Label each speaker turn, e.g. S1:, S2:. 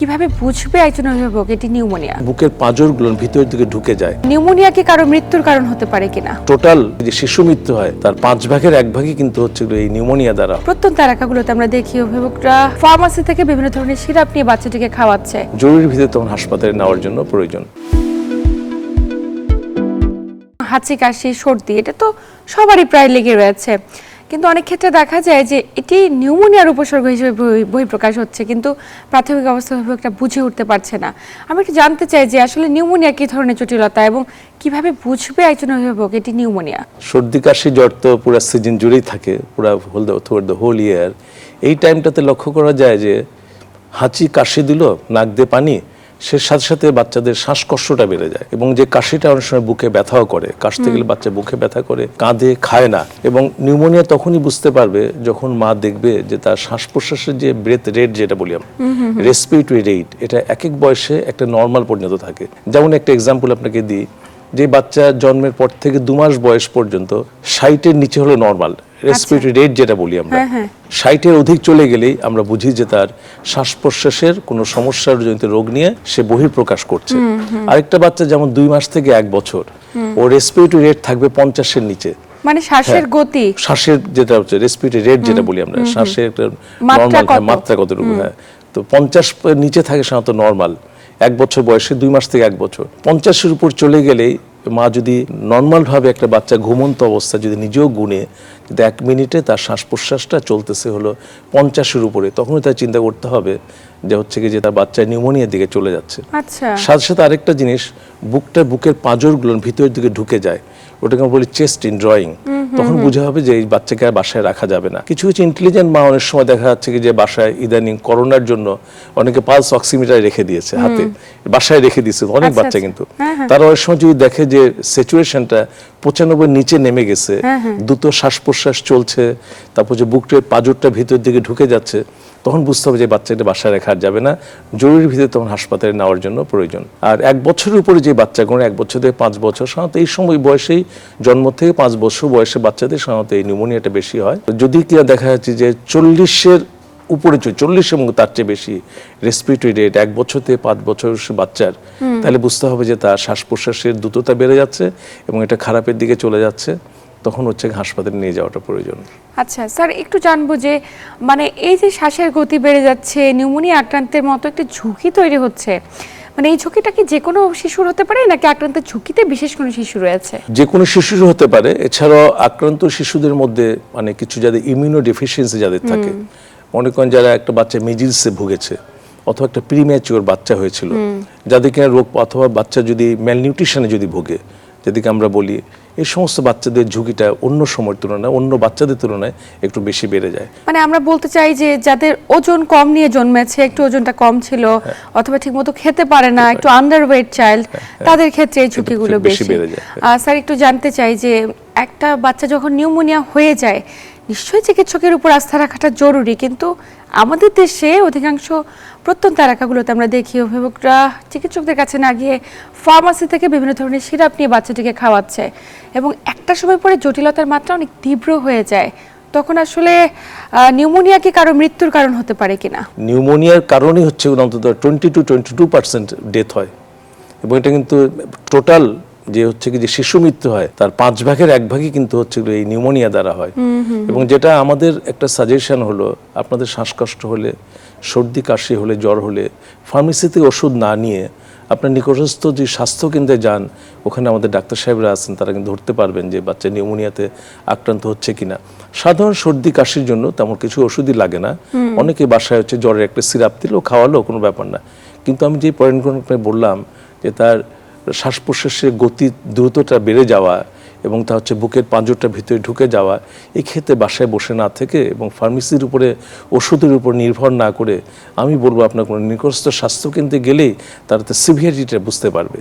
S1: কিভাবে বুঝবে একজন অভিভাবক এটি নিউমোনিয়া?
S2: বুকের পাঁজরগুলো ভিতরের দিকে ঢুকে যায়।
S1: নিউমোনিয়া কি কারো মৃত্যুর কারণ হতে পারে কিনা?
S2: টোটাল যে শিশু মৃত্যু হয় তার 5 ভাগের 1 ভাগই কিন্তু হচ্ছে এই নিউমোনিয়া দ্বারা।
S1: প্রত্যন্ত এলাকাগুলোতে আমরা দেখি অভিভাবকরা ফার্মাসি থেকে বিভিন্ন ধরনের সিরাপ নিয়ে বাচ্চাটিকে খাওয়াচ্ছে।
S2: জরুরি ভিত্তিতে তখন হাসপাতালে নেওয়ার জন্য প্রয়োজন।
S1: হাঁচি কাশি সর্দি এটা তো সবারই প্রায় লেগে রয়েছে, কিন্তু অনেক ক্ষেত্রে দেখা যায় যে এটি নিউমোনিয়ার উপসর্গ হিসেবে বহিঃপ্রকাশ হচ্ছে, কিন্তু প্রাথমিক অবস্থা অভিভাবকরা বুঝে উঠতে পারছে না। আমি একটু জানতে চাই যে আসলে নিউমোনিয়া কি ধরনের জটিলতা এবং কিভাবে বুঝবে একজন অভিভাবক এটি নিউমোনিয়া?
S2: সর্দি কাশি জ্বর তো পুরো সিজন জুড়েই থাকে, পুরো হোল ইয়ার। এই টাইমটাতে লক্ষ্য করা যায় যে হাঁচি কাশি দিল, নাক দিয়ে পানি, সে সাথে সাথে বাচ্চাদের শ্বাসকষ্টটা বেড়ে যায় এবং যে কাশিটা অনেক সময় বুকে ব্যথাও করে, কাশতে গেলে বাচ্চা বুকে ব্যথা করে, কাঁধে, খায় না। এবং নিউমোনিয়া তখনই বুঝতে পারবে যখন মা দেখবে যে তার শ্বাস প্রশ্বাসের যে ব্রেথ রেট যেটা বলি আমরা, রেসপিরেটরি রেট, এটা এক এক বয়সে একটা নর্মাল পর্যন্ত থাকে। যেমন একটা এক্সাম্পল আপনাকে দিই, যে বাচ্চা জন্মের পর থেকে 2 মাস বয়স পর্যন্ত 60-এর নিচে হলো নর্মাল রেসপিরেটরি রেট যেটা বলি আমরা। 60-এর অধিক চলে গেলেই আমরা বুঝি যে তার শ্বাস প্রশ্বাসের কোনো সমস্যার জনিত রোগ নিয়ে সে বহিঃপ্রকাশ করছে। আরেকটা বাচ্চা যেমন 2 মাস থেকে 1 বছর, ও রেসপিরেটরি রেট থাকবে 50-এর নিচে,
S1: মানে শ্বাসের গতি,
S2: শ্বাসের যেটা হচ্ছে রেসপিরেটরি রেট যেটা বলি আমরা, শ্বাসের একটা নর্মাল মাত্রা কতটুকু, হ্যাঁ, তো 50-এর নিচে থাকে সাধারণত নর্মাল। 1 বছর বয়সে 2 মাস থেকে 1 বছর, 50-এর উপর চলে গেলেই মা যদি নর্মালভাবে একটা বাচ্চা ঘুমন্ত অবস্থা যদি নিজেও গুনে যদি 1 মিনিটে তার শ্বাস প্রশ্বাসটা চলতেছে হলো 50-এর উপরে, তখনই তার চিন্তা করতে হবে যে হচ্ছে কি যে তার বাচ্চা নিউমোনিয়ার দিকে চলে যাচ্ছে।
S1: আচ্ছা,
S2: সাথে সাথে আরেকটা জিনিস, বুকের পাঁজরগুলো ভিতরের দিকে ঢুকে যায়, ওটাকে আমরা বলি চেস্ট ইন ড্রয়িং। তখন বোঝা হবে যে এই বাচ্চাকে আর বাসায় রাখা যাবে না। কিছু কিছু ইন্টেলিজেন্ট মা অনেক সময় দেখা যাচ্ছে কি যে বাসায় ইদানিং করোনার জন্য অনেকে পালস অক্সিমিটার রেখে দিয়েছে, হাতে বাসায় রেখে দিয়েছে অনেক বাচ্চা, কিন্তু তারা অনেক সময় যদি দেখে যে সিচুয়েশনটা 95-এর নিচে নেমে গেছে, দ্রুত শ্বাস প্রশ্বাস চলছে, তারপর যে বুকের পাঁজরটা ভিতরের দিকে ঢুকে যাচ্ছে, তখন বুঝতে হবে যে বাচ্চাটা বাসায় রাখা যাবে না, জরুরি ভিত্তিতে তখন হাসপাতালে নেওয়ার জন্য প্রয়োজন। আর 1 বছরের উপরে যে বাচ্চাগুলো 1 বছর থেকে 5 বছর, সাধারণত এই সময় বয়সেই, জন্ম থেকে 5 বছর বয়সে বাচ্চাদের সাধারণত এই নিউমোনিয়াটা বেশি হয়। যদি কিনা দেখা যাচ্ছে যে 40-এর উপরে, 40 এবং তার চেয়ে বেশি রেসপিরেটরি রেট 1 বছর থেকে 5 বছর বাচ্চার, তাহলে বুঝতে হবে যে তার শ্বাস প্রশ্বাসের দ্রুততা বেড়ে যাচ্ছে এবং এটা খারাপের দিকে চলে যাচ্ছে, তখন হচ্ছে হাসপাতালে নিয়ে যাওয়াটা প্রয়োজন।
S1: আচ্ছা স্যার, একটু জানবো যে মানে এই যে শ্বাসের গতি বেড়ে যাচ্ছে, নিউমোনিয়া আক্রান্তের মতো একটা ঝুঁকি তৈরি হচ্ছে, মানে এই ঝুঁকিটা কি যে কোনো শিশুর হতে পারে নাকি আক্রান্তের ঝুঁকিতে বিশেষ কোনো শিশু রয়েছে?
S2: যে কোনো শিশুর হতে পারে। এছাড়াও আক্রান্ত শিশুদের মধ্যে মানে কিছু যাদের ইমিউনো ডেফিসিয়েন্সি যাদের থাকে, মনে করেন যারা একটা বাচ্চা মিজিলসে ভুগেছে অথবা একটা প্রিম্যাচিওর বাচ্চা হয়েছিল, যাদের কিনা রোগ, অথবা বাচ্চা যদি ম্যালনিউট্রিশনে যদি ভোগে, যেদিকে আমরা বলি, এই সমস্ত বাচ্চাদের ঝুঁকিটা অন্য সময়ের তুলনায়, অন্য বাচ্চাদের তুলনায় একটু বেশি বেড়ে যায়।
S1: মানে আমরা বলতে চাই যে যাদের ওজন কম নিয়ে জন্মেছে, একটু ওজনটা কম ছিল, অথবা ঠিকমতো খেতে পারে না, একটু আন্ডারওয়েট চাইল্ড, তাদের ক্ষেত্রে এই ঝুঁকিগুলো বেশি বেড়ে যায়। স্যার, একটু জানতে চাই যে একটা বাচ্চা যখন নিউমোনিয়া হয়ে যায়, নিশ্চয়ই চিকিৎসকের উপর আস্থা রাখাটা জরুরি, কিন্তু আমাদের দেশে অধিকাংশ প্রত্যন্ত এলাকাগুলোতে আমরা দেখি অভিভাবকরা চিকিৎসকদের কাছে না গিয়ে ফার্মাসি থেকে বিভিন্ন ধরনের সিরাপ নিয়ে বাচ্চাটিকে খাওয়াচ্ছে এবং একটা সময় পরে জটিলতার মাত্রা অনেক তীব্র হয়ে যায়। তখন আসলে নিউমোনিয়া কি কারো মৃত্যুর কারণ হতে পারে কিনা?
S2: নিউমোনিয়ার কারণেই হচ্ছে অন্তত 20-22% ডেথ হয়, এবং এটা কিন্তু টোটাল যে হচ্ছে কি যে শিশু মৃত্যু হয় তার 5 ভাগের 1 ভাগই কিন্তু হচ্ছে এই নিউমোনিয়া দ্বারা হয়। এবং যেটা আমাদের একটা সাজেশন হলো, আপনাদের শ্বাসকষ্ট হলে, সর্দি কাশি হলে, জ্বর হলে ফার্মেসিতে ওষুধ না নিয়ে আপনার নিকটস্থ যে স্বাস্থ্যকেন্দ্রে যান, ওখানে আমাদের ডাক্তার সাহেবরা আছেন, তারা কিন্তু ধরতে পারবেন যে বাচ্চা নিউমোনিয়াতে আক্রান্ত হচ্ছে কিনা। সাধারণ সর্দি কাশির জন্য তেমন কিছু ওষুধই লাগে না, অনেকে বাসায় হচ্ছে জ্বরের একটা সিরাপ দিল, খাওয়ালো, কোনো ব্যাপার না। কিন্তু আমি যে পয়েন্টগুলো বললাম যে তার শ্বাস প্রশ্বাসের গতি দ্রুতটা বেড়ে যাওয়া এবং তা হচ্ছে বুকের পাঁজরটা ভিতরে ঢুকে যাওয়া, এই ক্ষেত্রে বাসায় বসে না থেকে এবং ফার্মেসির উপরে ওষুধের উপর নির্ভর না করে আমি বলবো আপনার কোনো নিকটস্থ স্বাস্থ্যকেন্দ্রে গেলেই তারা সিভিয়ারিটিটা বুঝতে পারবে।